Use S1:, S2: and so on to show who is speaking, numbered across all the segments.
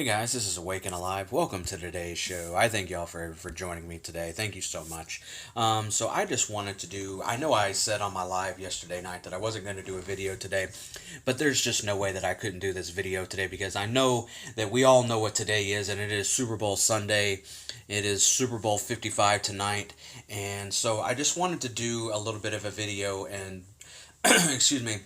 S1: Hey guys, this is Awake and Alive. Welcome to today's show. I thank y'all for joining me today. Thank you so much. So I just wanted to do, I know I said on my live yesterday night that I wasn't going to do a video today, but there's just no way that I couldn't do this video today because I know that we all know what today is, and it is Super Bowl Sunday. It is Super Bowl 55 tonight, and so I just wanted to do a little bit of a video and, excuse me,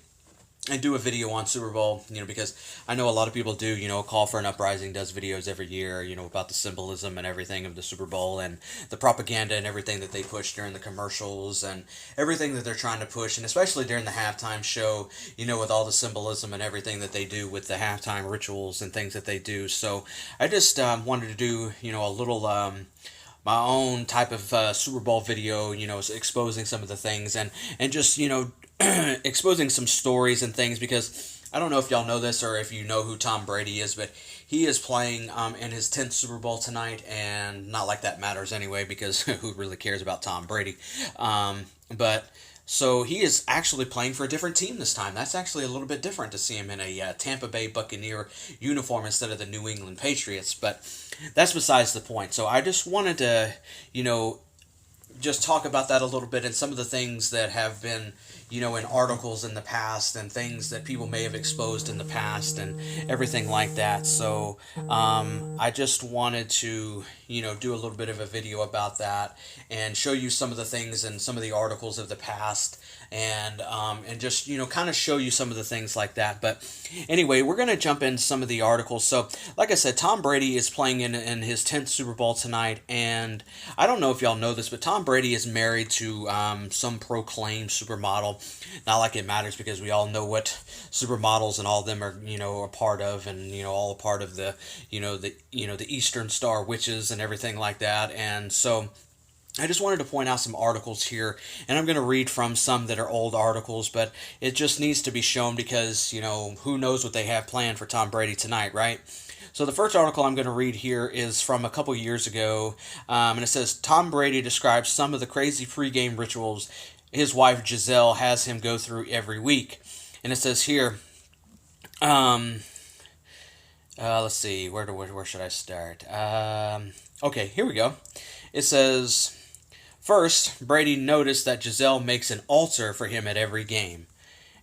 S1: and do a video on Super Bowl, because I know a lot of people do, Call for an Uprising does videos every year, about the symbolism and everything of the Super Bowl and the propaganda and everything that they push during the commercials and everything that they're trying to push, and especially during the halftime show, with all the symbolism and everything that they do with the halftime rituals and things that they do. So I just wanted to do, a little my own type of Super Bowl video, exposing some of the things and just, exposing some stories and things, because I don't know if y'all know this or if you know who Tom Brady is, but he is playing in his 10th Super Bowl tonight, and not like that matters anyway, because who really cares about Tom Brady? But so he is actually playing for a different team this time. That's actually a little bit different to see him in a Tampa Bay Buccaneer uniform instead of the New England Patriots, but that's besides the point. So I just wanted to, just talk about that a little bit and some of the things that have been, in articles in the past and things that people may have exposed in the past and everything like that. So I just wanted to, do a little bit of a video about that and show you some of the things and some of the articles of the past and just, kind of show you some of the things like that. But anyway, we're going to jump into some of the articles. So like I said, Tom Brady is playing in his 10th Super Bowl tonight, and I don't know if y'all know this, but Tom Brady is married to some proclaimed supermodel. Not like it matters, because we all know what supermodels and all of them are, a part of, and all a part of the, the Eastern Star witches and everything like that. And so I just wanted to point out some articles here, and I'm going to read from some that are old articles, but it just needs to be shown because, who knows what they have planned for Tom Brady tonight, right? So the first article I'm going to read here is from a couple years ago, and it says, Tom Brady describes some of the crazy pregame rituals his wife Giselle has him go through every week. And it says here, let's see, where should I start? Okay, here we go. It says, first, Brady noticed that Giselle makes an altar for him at every game.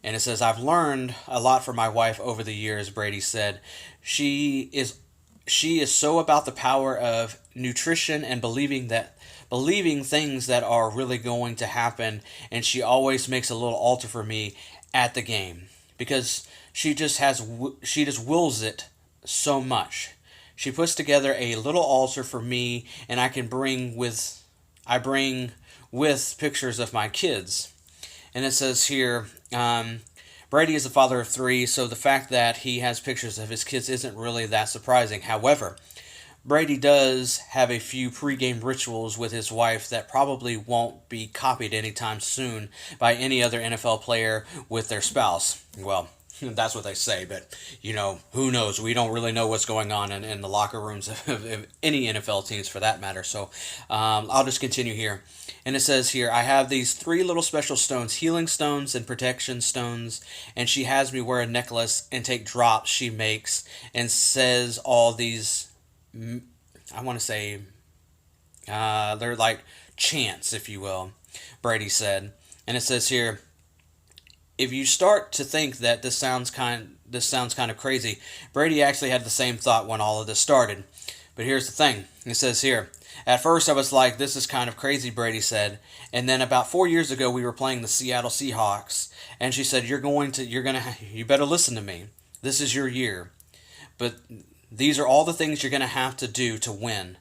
S1: And it says, I've learned a lot from my wife over the years, Brady said. She is so about the power of nutrition and believing things that are really going to happen, and she always makes a little altar for me at the game because she just wills it so much. She puts together a little altar for me, and I bring with pictures of my kids. And it says here, Brady is a father of three, so the fact that he has pictures of his kids isn't really that surprising. However, Brady does have a few pregame rituals with his wife that probably won't be copied anytime soon by any other NFL player with their spouse. Well, that's what they say, but, who knows? We don't really know what's going on in the locker rooms of any NFL teams for that matter. So I'll just continue here. And it says here, I have these 3 little special stones, healing stones and protection stones, and she has me wear a necklace and take drops she makes and says all these, I want to say, they're like chants, if you will, Brady said. And it says here, if you start to think that this sounds kind of crazy, Brady actually had the same thought when all of this started. But here's the thing. It says here, at first I was like, this is kind of crazy, Brady said. And then about 4 years ago, we were playing the Seattle Seahawks, and she said, you better listen to me. This is your year. But these are all the things you're going to have to do to win.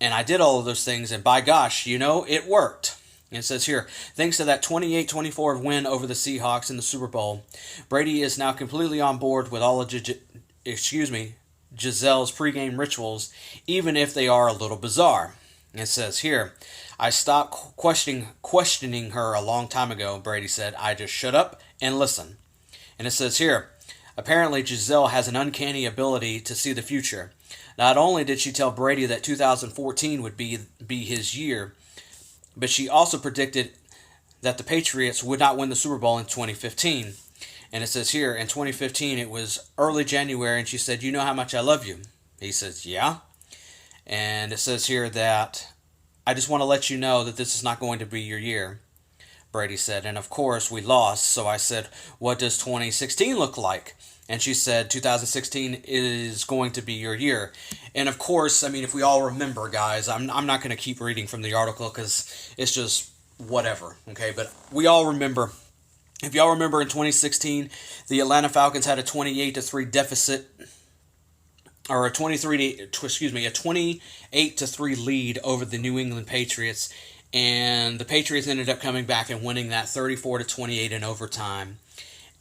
S1: And I did all of those things, and by gosh, it worked. And it says here, thanks to that 28-24 win over the Seahawks in the Super Bowl, Brady is now completely on board with all of Giselle's pregame rituals, even if they are a little bizarre. And it says here, I stopped questioning her a long time ago, Brady said. I just shut up and listen. And it says here, apparently Giselle has an uncanny ability to see the future. Not only did she tell Brady that 2014 would be his year, but she also predicted that the Patriots would not win the Super Bowl in 2015. And it says here, in 2015, it was early January, and she said, you know how much I love you. He says, yeah. And it says here that, I just want to let you know that this is not going to be your year, Brady said. And of course, we lost. So I said, what does 2016 look like? And she said, 2016 is going to be your year. And of course, I mean, if we all remember, guys, I'm not going to keep reading from the article because it's just whatever, okay? But we all remember. If y'all remember in 2016, the Atlanta Falcons had a 28-3 deficit, or a 28-3 lead over the New England Patriots, and the Patriots ended up coming back and winning that 34-28 in overtime.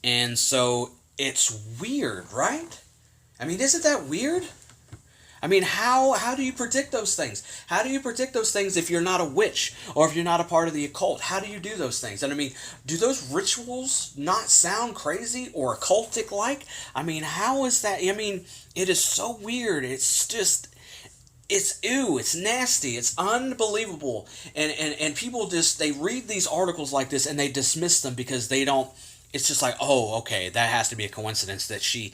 S1: And so it's weird, right? I mean, isn't that weird? I mean, how do you predict those things? How do you predict those things if you're not a witch or if you're not a part of the occult? How do you do those things? And I mean, do those rituals not sound crazy or occultic like? I mean, how is that? I mean, it is so weird. It's just, it's ew, it's nasty, it's unbelievable. And people just, they read these articles like this and they dismiss them because they don't, it's just like, oh, okay, that has to be a coincidence that she,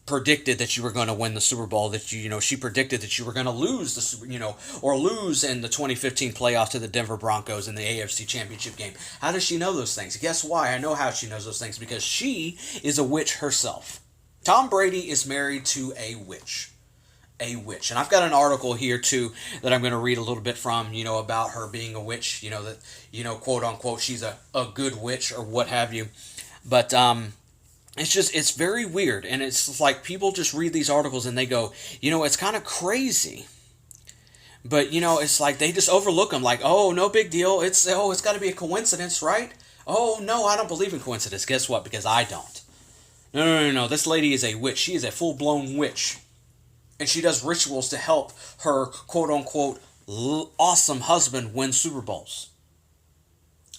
S1: predicted that you were going to win the Super Bowl, that she predicted that you were going to lose or lose in the 2015 playoffs to the Denver Broncos in the AFC Championship game. How does she know those things? Guess why? I know how she knows those things, because she is a witch herself. Tom Brady is married to a witch. A witch. And I've got an article here too that I'm going to read a little bit from, about her being a witch, that, quote unquote, she's a good witch or what have you. But, it's very weird, and it's like people just read these articles and they go, it's kind of crazy. But, it's like they just overlook them like, oh, no big deal. It's got to be a coincidence, right? Oh, no, I don't believe in coincidence. Guess what? Because I don't. No. This lady is a witch. She is a full-blown witch. And she does rituals to help her, quote-unquote, awesome husband win Super Bowls.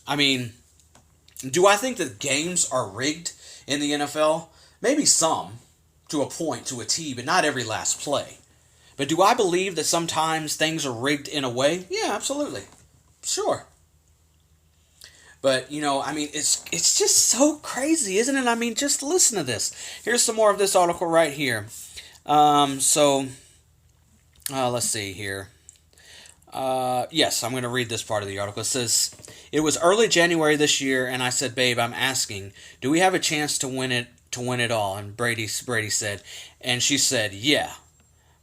S1: I mean, do I think that games are rigged in the NFL? Maybe some, to a point, to a T, but not every last play. But do I believe that sometimes things are rigged in a way? Yeah, absolutely. Sure. But, I mean, it's just so crazy, isn't it? I mean, just listen to this. Here's some more of this article right here. Let's see here. Yes, I'm going to read this part of the article. It says, it was early January this year, and I said, babe, I'm asking, do we have a chance to win it all? And Brady said, and she said, yeah,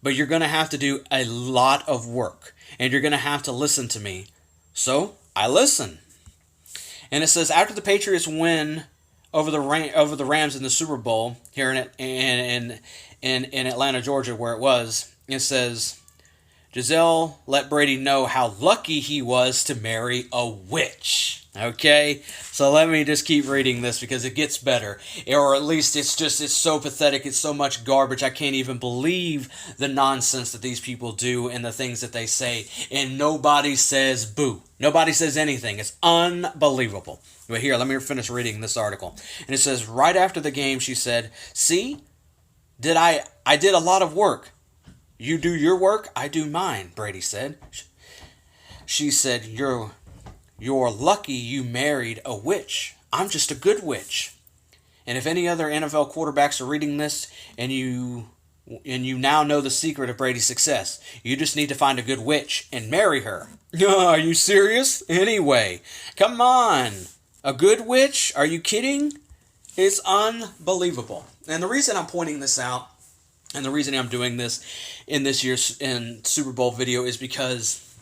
S1: but you're going to have to do a lot of work, and you're going to have to listen to me. So I listen. And it says, after the Patriots win over the Rams in the Super Bowl here in Atlanta, Georgia, where it was, it says, Giselle let Brady know how lucky he was to marry a witch. Okay? So let me just keep reading this because it gets better. Or at least it's so pathetic. It's so much garbage. I can't even believe the nonsense that these people do and the things that they say. And nobody says boo. Nobody says anything. It's unbelievable. But here, let me finish reading this article. And it says, right after the game, she said, see, I did a lot of work. You do your work, I do mine, Brady said. She said, You're lucky you married a witch. I'm just a good witch. And if any other NFL quarterbacks are reading this and you now know the secret of Brady's success, you just need to find a good witch and marry her. Are you serious? Anyway, come on. A good witch? Are you kidding? It's unbelievable. And the reason I'm pointing this out, and the reason I'm doing this in this year's Super Bowl video is because,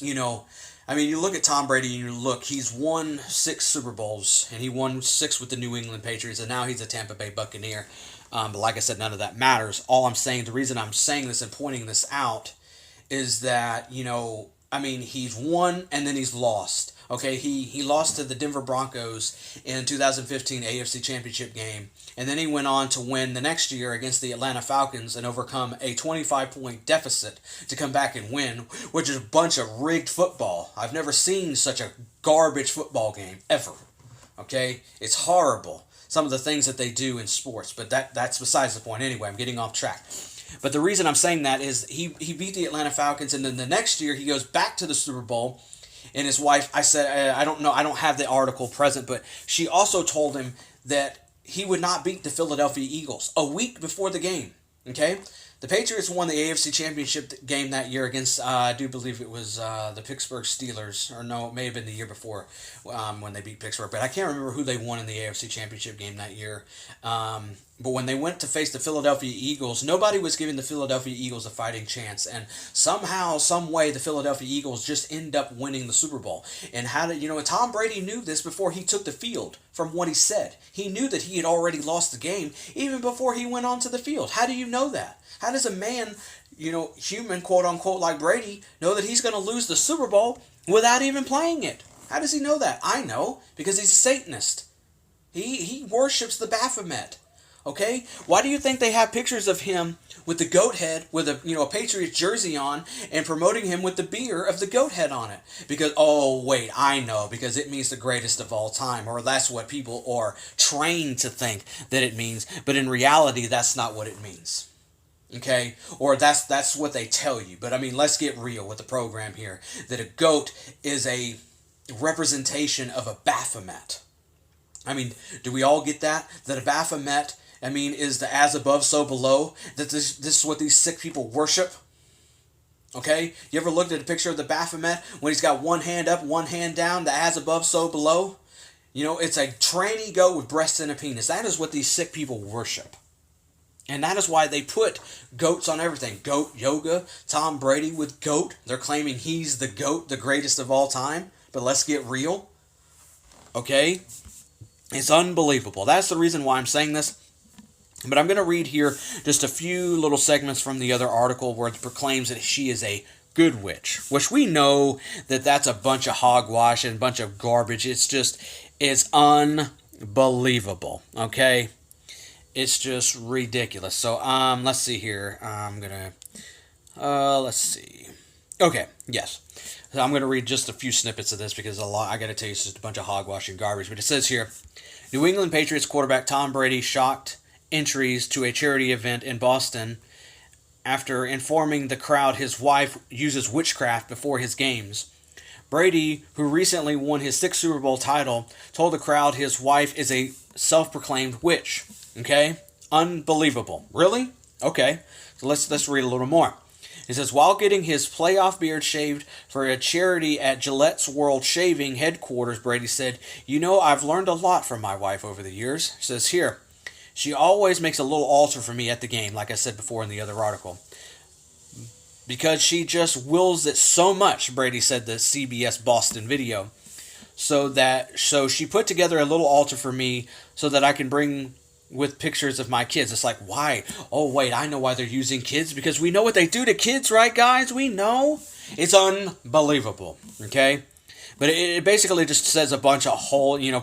S1: you look at Tom Brady and he's won 6 Super Bowls, and he won 6 with the New England Patriots, and now he's a Tampa Bay Buccaneer. But like I said, none of that matters. All I'm saying, the reason I'm saying this and pointing this out is that, he's won and then he's lost. Okay, he lost to the Denver Broncos in 2015 AFC Championship game, and then he went on to win the next year against the Atlanta Falcons and overcome a 25-point deficit to come back and win, which is a bunch of rigged football. I've never seen such a garbage football game, ever. Okay, it's horrible, some of the things that they do in sports, but that's besides the point. Anyway, I'm getting off track. But the reason I'm saying that is he beat the Atlanta Falcons, and then the next year he goes back to the Super Bowl. And his wife, I said, I don't know, I don't have the article present, but she also told him that he would not beat the Philadelphia Eagles a week before the game. Okay? The Patriots won the AFC Championship game that year against, I do believe it was the Pittsburgh Steelers, or no, it may have been the year before when they beat Pittsburgh, but I can't remember who they won in the AFC Championship game that year. But when they went to face the Philadelphia Eagles, nobody was giving the Philadelphia Eagles a fighting chance, and somehow, some way, the Philadelphia Eagles just end up winning the Super Bowl. And how did Tom Brady knew this before he took the field. From what he said, he knew that he had already lost the game even before he went onto the field. How do you know that? How does a man, human, quote unquote, like Brady, know that he's going to lose the Super Bowl without even playing it? How does he know that? I know, because he's a Satanist. He worships the Baphomet. Okay? Why do you think they have pictures of him with the goat head, with a Patriots jersey on, and promoting him with the beer of the goat head on it? Because, oh, wait, I know, because it means the greatest of all time, or that's what people are trained to think that it means, but in reality, that's not what it means. Okay? Or that's what they tell you. But, I mean, let's get real with the program here, that a goat is a representation of a Baphomet. I mean, do we all get that? That a Baphomet, is the as above, so below. That this is what these sick people worship. Okay? You ever looked at a picture of the Baphomet when he's got one hand up, one hand down, the as above, so below? It's a tranny goat with breasts and a penis. That is what these sick people worship. And that is why they put goats on everything. Goat yoga, Tom Brady with goat. They're claiming he's the GOAT, the greatest of all time. But let's get real. Okay? It's unbelievable. That's the reason why I'm saying this. But I'm going to read here just a few little segments from the other article where it proclaims that she is a good witch, which we know that that's a bunch of hogwash and a bunch of garbage. It's unbelievable, okay? It's just ridiculous. So, let's see here. Let's see. Okay, yes. So I'm going to read just a few snippets of this because I got to tell you, it's just a bunch of hogwash and garbage. But it says here, New England Patriots quarterback Tom Brady shocked entries to a charity event in Boston after informing the crowd his wife uses witchcraft before his games. Brady, who recently won his 6th Super Bowl title, told the crowd his wife is a self-proclaimed witch. Okay? Unbelievable. Really? Okay. So let's read a little more. It says, while getting his playoff beard shaved for a charity at Gillette's World Shaving headquarters, Brady said, I've learned a lot from my wife over the years. It says here, she always makes a little altar for me at the game, like I said before in the other article. Because she just wills it so much, Brady said the CBS Boston video. So she put together a little altar for me so that I can bring with pictures of my kids. It's like, why? Oh, wait, I know why they're using kids. Because we know what they do to kids, right, guys? We know. It's unbelievable, okay? But it basically just says a bunch of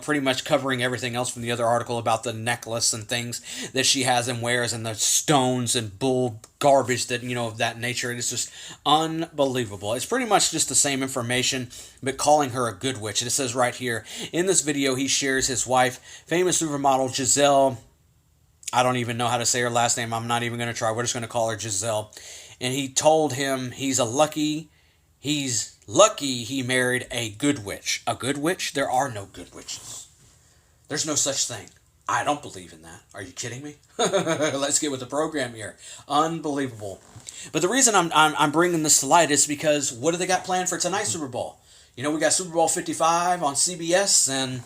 S1: pretty much covering everything else from the other article about the necklace and things that she has and wears and the stones and bull garbage that, of that nature. It's just unbelievable. It's pretty much just the same information, but calling her a good witch. And it says right here, in this video, he shares his wife, famous supermodel Giselle. I don't even know how to say her last name. I'm not even going to try. We're just going to call her Giselle. And he told him he's lucky he married a good witch. A good witch? There are no good witches. There's no such thing. I don't believe in that. Are you kidding me? Let's get with the program here. Unbelievable. But the reason I'm bringing this to light is because what do they got planned for tonight's Super Bowl? We got Super Bowl 55 on CBS, and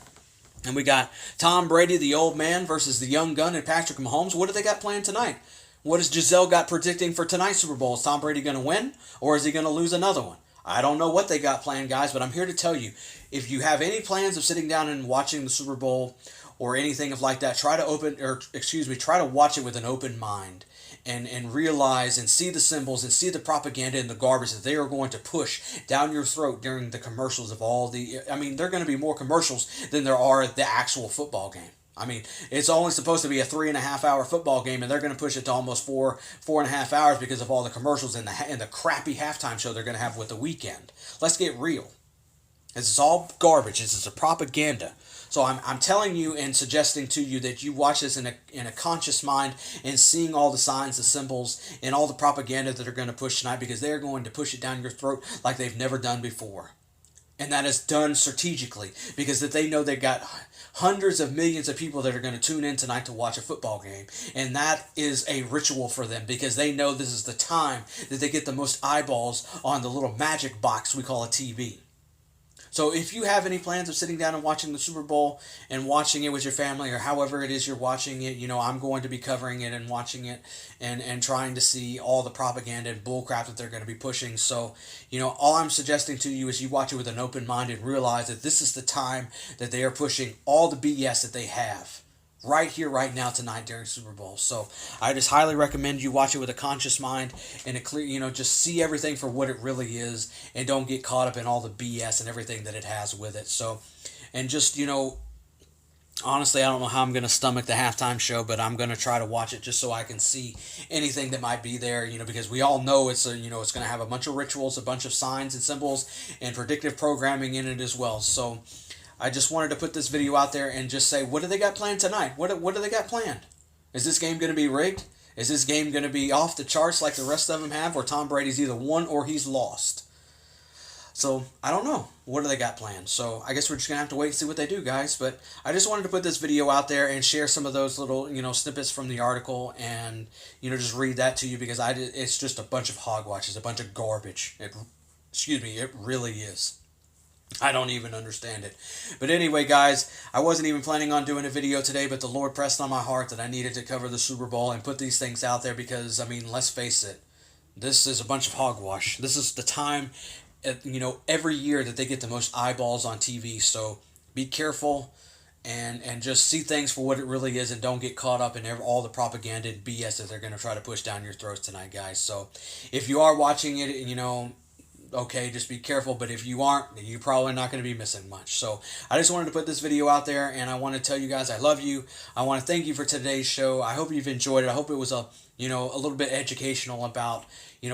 S1: we got Tom Brady, the old man, versus the young gun and Patrick Mahomes. What do they got planned tonight? What has Giselle got predicting for tonight's Super Bowl? Is Tom Brady going to win, or is he going to lose another one? I don't know what they got planned, guys, but I'm here to tell you, if you have any plans of sitting down and watching the Super Bowl or anything of like that, try to watch it with an open mind and realize and see the symbols and see the propaganda and the garbage that they are going to push down your throat during the commercials of all the... there are going to be more commercials than there are the actual football game. It's only supposed to be a 3.5-hour football game, and they're going to push it to almost 4.5 hours because of all the commercials and the crappy halftime show they're going to have with the weekend. Let's get real. This is all garbage. This is a propaganda. So I'm telling you and suggesting to you that you watch this in a conscious mind and seeing all the signs, the symbols, and all the propaganda that are going to push tonight, because they're going to push it down your throat like they've never done before. And that is done strategically because that they know they've got hundreds of millions of people that are going to tune in tonight to watch a football game. And that is a ritual for them because they know this is the time that they get the most eyeballs on the little magic box we call a TV. So if you have any plans of sitting down and watching the Super Bowl and watching it with your family or however it is you're watching it, I'm going to be covering it and watching it and trying to see all the propaganda and bullcrap that they're going to be pushing. So, all I'm suggesting to you is you watch it with an open mind and realize that this is the time that they are pushing all the BS that they have. Right here, right now, tonight during Super Bowl. So I just highly recommend you watch it with a conscious mind and a clear, just see everything for what it really is and don't get caught up in all the BS and everything that it has with it. So, and just, honestly, I don't know how I'm going to stomach the halftime show, but I'm going to try to watch it just so I can see anything that might be there, because we all know it's going to have a bunch of rituals, a bunch of signs and symbols and predictive programming in it as well. So, I just wanted to put this video out there and just say, what do they got planned tonight? What do they got planned? Is this game going to be rigged? Is this game going to be off the charts like the rest of them have, where Tom Brady's either won or he's lost? So, I don't know. What do they got planned? So, I guess we're just going to have to wait and see what they do, guys. But I just wanted to put this video out there and share some of those little, snippets from the article and, just read that to you because it's just a bunch of hogwash. It's a bunch of garbage. It really is. I don't even understand it. But anyway, guys, I wasn't even planning on doing a video today, but the Lord pressed on my heart that I needed to cover the Super Bowl and put these things out there because, let's face it, this is a bunch of hogwash. This is the time, every year that they get the most eyeballs on TV. So be careful and just see things for what it really is and don't get caught up in all the propaganda and BS that they're going to try to push down your throats tonight, guys. So if you are watching it, okay, just be careful, but if you aren't, you're probably not going to be missing much. So I just wanted to put this video out there, and I want to tell you guys I love you. I want to thank you for today's show. I hope you've enjoyed it. I hope it was a little bit educational about,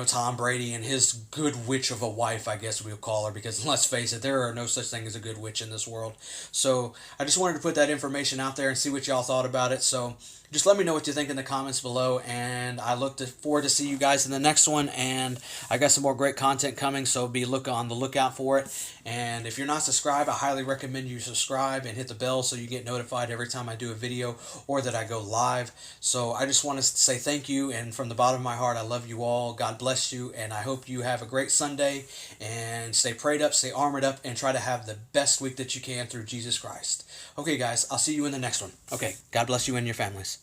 S1: Tom Brady and his good witch of a wife, I guess we'll call her, because let's face it, there are no such thing as a good witch in this world. So I just wanted to put that information out there and see what y'all thought about it. So just let me know what you think in the comments below, and I look forward to see you guys in the next one, and I got some more great content coming, so be on the lookout for it. And if you're not subscribed, I highly recommend you subscribe and hit the bell so you get notified every time I do a video or that I go live. So I just want to say thank you, and from the bottom of my heart, I love you all. God bless you, and I hope you have a great Sunday, and stay prayed up, stay armored up, and try to have the best week that you can through Jesus Christ. Okay, guys, I'll see you in the next one. Okay, God bless you and your families.